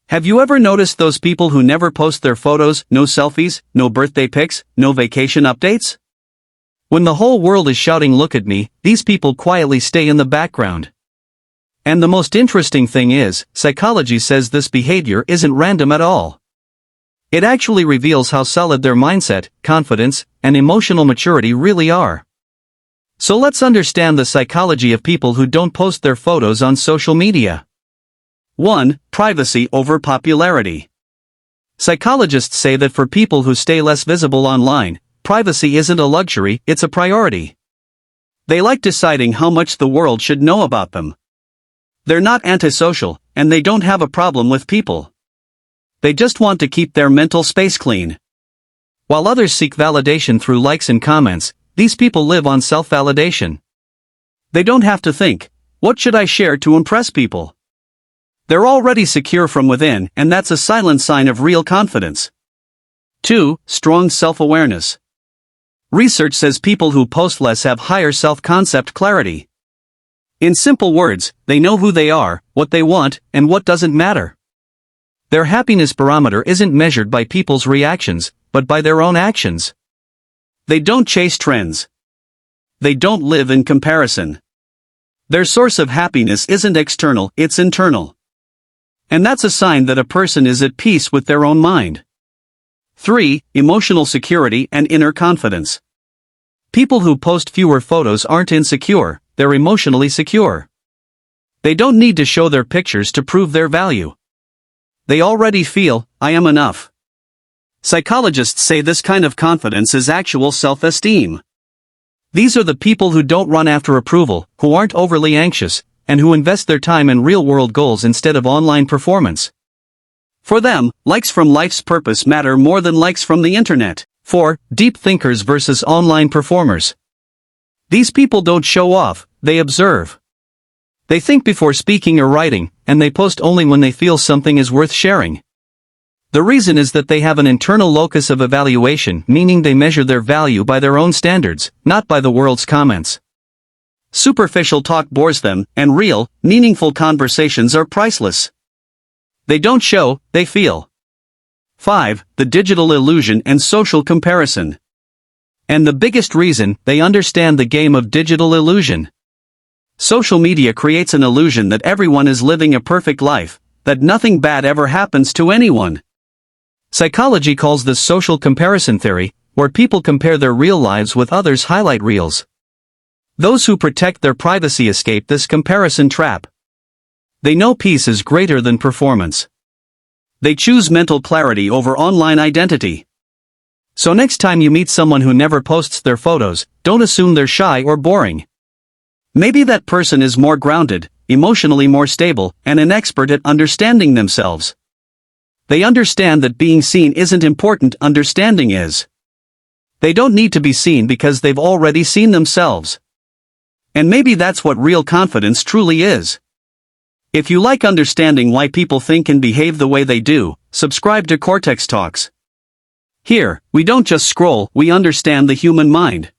Have you ever noticed those people who never post their photos, no selfies, no birthday pics, no vacation updates? When the whole world is shouting "look at me," these people quietly stay in the background. And the most interesting thing is, psychology says this behavior isn't random at all. It actually reveals how solid their mindset, confidence, and emotional maturity really are. So let's understand the psychology of people who don't post their photos on social media. 1. Privacy over popularity. Psychologists say that for people who stay less visible online, privacy isn't a luxury, it's a priority. They like deciding how much the world should know about them. They're not antisocial, and they don't have a problem with people. They just want to keep their mental space clean. While others seek validation through likes and comments, these people live on self-validation. They don't have to think, what should I share to impress people? They're already secure from within, and that's a silent sign of real confidence. 2. Strong self-awareness. Research says people who post less have higher self-concept clarity. In simple words, they know who they are, what they want, and what doesn't matter. Their happiness barometer isn't measured by people's reactions, but by their own actions. They don't chase trends. They don't live in comparison. Their source of happiness isn't external, it's internal. And that's a sign that a person is at peace with their own mind. 3. Emotional security and inner confidence. People who post fewer photos aren't insecure, they're emotionally secure. They don't need to show their pictures to prove their value. They already feel, I am enough. Psychologists say this kind of confidence is actual self-esteem. These are the people who don't run after approval, who aren't overly anxious, and who invest their time in real-world goals instead of online performance. For them, likes from life's purpose matter more than likes from the internet. 4. Deep thinkers versus online performers. These people don't show off, they observe. They think before speaking or writing, and they post only when they feel something is worth sharing. The reason is that they have an internal locus of evaluation, meaning they measure their value by their own standards, not by the world's comments. Superficial talk bores them, and real, meaningful conversations are priceless. They don't show, they feel. 5. The digital illusion and social comparison. And the biggest reason, they understand the game of digital illusion. Social media creates an illusion that everyone is living a perfect life, that nothing bad ever happens to anyone. Psychology calls this social comparison theory, where people compare their real lives with others' highlight reels. Those who protect their privacy escape this comparison trap. They know peace is greater than performance. They choose mental clarity over online identity. So next time you meet someone who never posts their photos, don't assume they're shy or boring. Maybe that person is more grounded, emotionally more stable, and an expert at understanding themselves. They understand that being seen isn't important, understanding is. They don't need to be seen because they've already seen themselves. And maybe that's what real confidence truly is. If you like understanding why people think and behave the way they do, subscribe to Cortex Talks. Here, we don't just scroll, we understand the human mind.